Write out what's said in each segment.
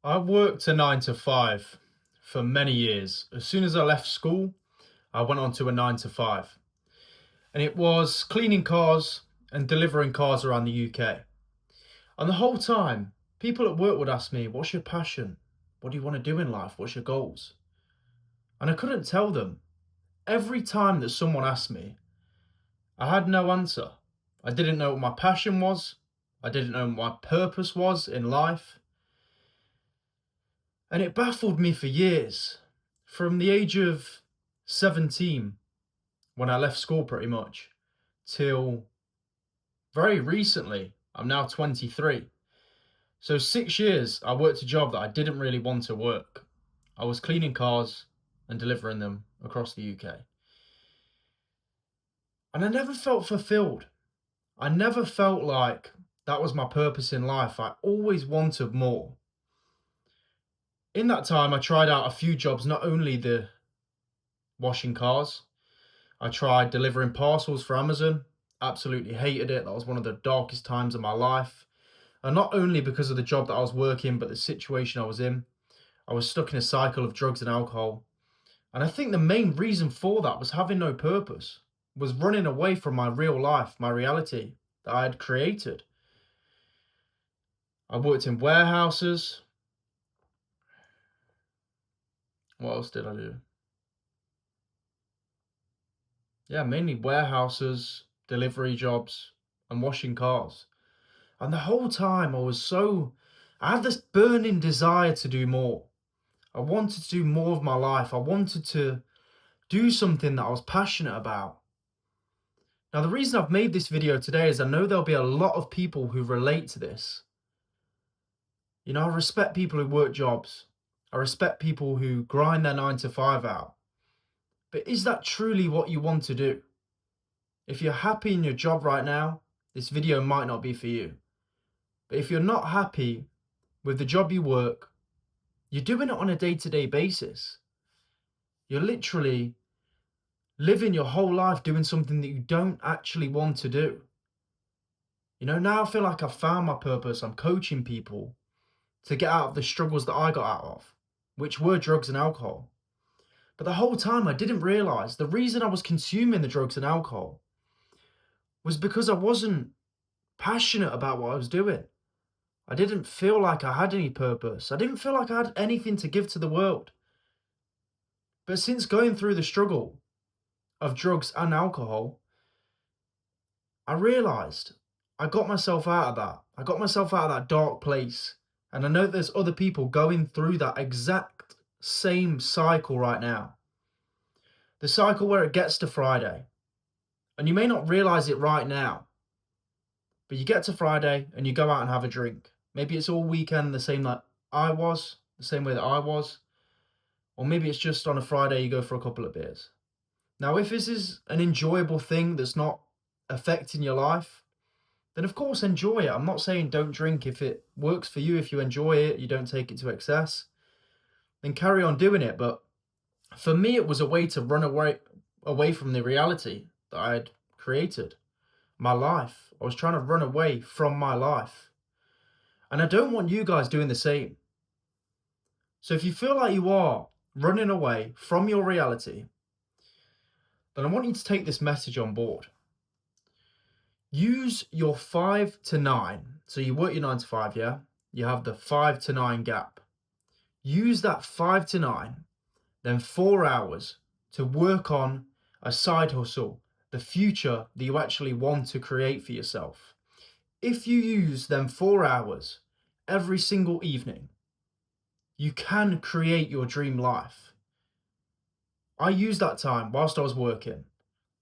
I worked a 9 to 5 for many years. As soon as I left school, I went on to a 9 to 5. And it was cleaning cars and delivering cars around the UK. And the whole time, people at work would ask me, "What's your passion? What do you want to do in life? What's your goals?" And I couldn't tell them. Every time that someone asked me, I had no answer. I didn't know what my passion was. I didn't know what my purpose was in life. And it baffled me for years. From the age of 17, when I left school pretty much, till very recently, I'm now 23. So 6 years, I worked a job that I didn't really want to work. I was cleaning cars and delivering them across the UK. And I never felt fulfilled. I never felt like that was my purpose in life. I always wanted more. In that time, I tried out a few jobs, not only the washing cars, I tried delivering parcels for Amazon. Absolutely hated it. That was one of the darkest times of my life. And not only because of the job that I was working, but the situation I was in. I was stuck in a cycle of drugs and alcohol. And I think the main reason for that was having no purpose, was running away from my real life, my reality that I had created. I worked in warehouses. What else did I do? Yeah, mainly warehouses, delivery jobs, and washing cars. And the whole time I had this burning desire to do more. I wanted to do more of my life. I wanted to do something that I was passionate about. Now, the reason I've made this video today is I know there'll be a lot of people who relate to this. You know, I respect people who work jobs. I respect people who grind their 9 to 5 out. But is that truly what you want to do? If you're happy in your job right now, this video might not be for you. But if you're not happy with the job you work, you're doing it on a day-to-day basis. You're literally living your whole life doing something that you don't actually want to do. You know, now I feel like I've found my purpose. I'm coaching people to get out of the struggles that I got out of, which were drugs and alcohol. But the whole time I didn't realize the reason I was consuming the drugs and alcohol was because I wasn't passionate about what I was doing. I didn't feel like I had any purpose. I didn't feel like I had anything to give to the world. But since going through the struggle of drugs and alcohol, I realized I got myself out of that. I got myself out of that dark place. And I know there's other people going through that exact same cycle right now. The cycle where it gets to Friday. And you may not realize it right now, but you get to Friday and you go out and have a drink. Maybe it's all weekend the same way that I was. Or maybe it's just on a Friday you go for a couple of beers. Now, if this is an enjoyable thing that's not affecting your life, then of course enjoy it. I'm not saying don't drink. If it works for you, if you enjoy it, you don't take it to excess, then carry on doing it. But for me, it was a way to run away from the reality that I had created, my life. I was trying to run away from my life. And I don't want you guys doing the same. So if you feel like you are running away from your reality, then I want you to take this message on board. Use your 5 to 9. So you work your 9 to 5, yeah? You have the 5 to 9 gap. Use that 5 to 9, then 4 hours to work on a side hustle, the future that you actually want to create for yourself. If you use them 4 hours every single evening, you can create your dream life. I used that time whilst I was working.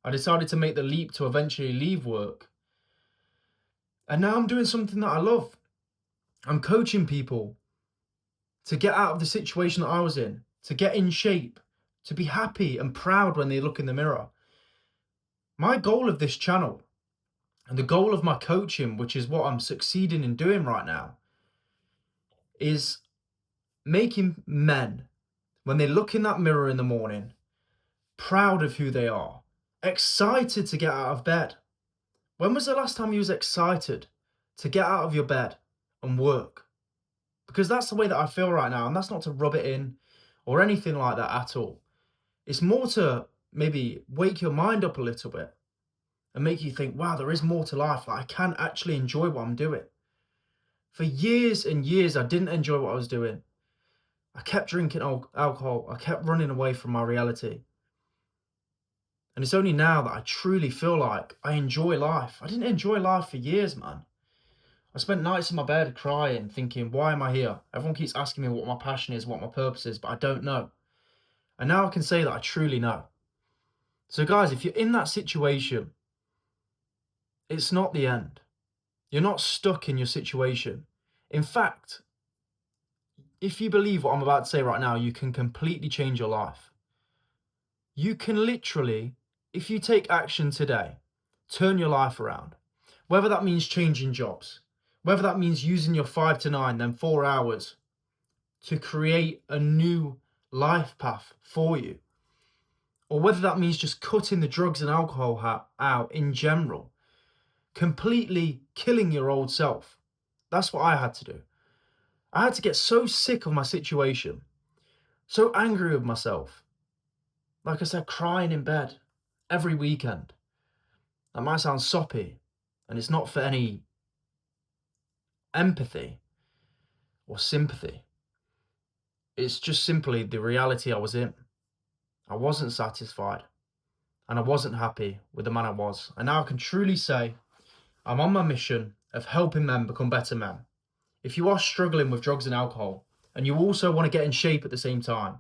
I decided to make the leap to eventually leave work. And now I'm doing something that I love. I'm coaching people to get out of the situation that I was in, to get in shape, to be happy and proud when they look in the mirror. My goal of this channel and the goal of my coaching, which is what I'm succeeding in doing right now, is making men, when they look in that mirror in the morning, proud of who they are, excited to get out of bed. When was the last time you was excited to get out of your bed and work? because that's the way that I feel right now. And that's not to rub it in or anything like that at all. It's more to maybe wake your mind up a little bit and make you think, wow, there is more to life. Like I can actually enjoy what I'm doing. For years and years, I didn't enjoy what I was doing. I kept drinking alcohol. I kept running away from my reality. And it's only now that I truly feel like I enjoy life. I didn't enjoy life for years, man. I spent nights in my bed crying, thinking, why am I here? Everyone keeps asking me what my passion is, what my purpose is, but I don't know. And now I can say that I truly know. So guys, if you're in that situation, it's not the end. You're not stuck in your situation. In fact, if you believe what I'm about to say right now, you can completely change your life. You can literally, if you take action today, turn your life around. Whether that means changing jobs, whether that means using your 5 to 9, then 4 hours to create a new life path for you, or whether that means just cutting the drugs and alcohol out in general, completely killing your old self. That's what I had to do. I had to get so sick of my situation, so angry with myself. Like I said, crying in bed every weekend. That might sound soppy, and it's not for any empathy or sympathy. It's just simply the reality I was in. I wasn't satisfied, and I wasn't happy with the man I was. And now I can truly say I'm on my mission of helping men become better men. If you are struggling with drugs and alcohol, and you also want to get in shape at the same time,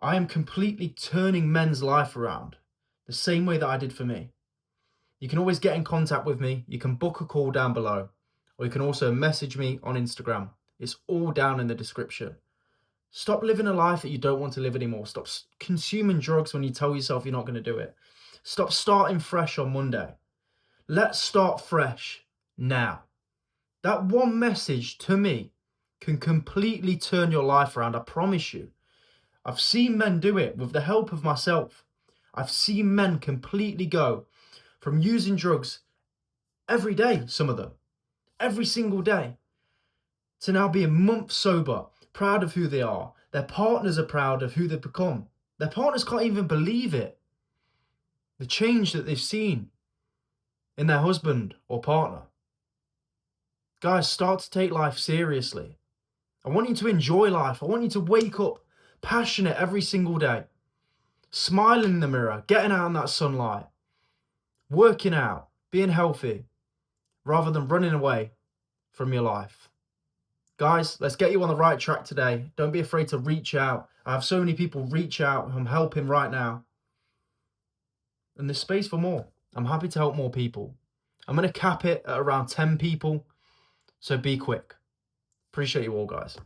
I am completely turning men's life around the same way that I did for me. You can always get in contact with me. You can book a call down below, or you can also message me on Instagram. It's all down in the description. Stop living a life that you don't want to live anymore. Stop consuming drugs when you tell yourself you're not going to do it. Stop starting fresh on Monday. Let's start fresh now. That one message to me can completely turn your life around, I promise you. I've seen men do it with the help of myself. I've seen men completely go from using drugs every day, some of them, every single day, to now being months sober, proud of who they are. Their partners are proud of who they've become. Their partners can't even believe it. The change that they've seen in their husband or partner. Guys, start to take life seriously. I want you to enjoy life. I want you to wake up passionate every single day, smiling in the mirror, getting out in that sunlight, working out, being healthy, rather than running away from your life. Guys, let's get you on the right track today. Don't be afraid to reach out. I have so many people reach out who I'm helping right now. And there's space for more. I'm happy to help more people. I'm going to cap it at around 10 people, so be quick. Appreciate you all, guys.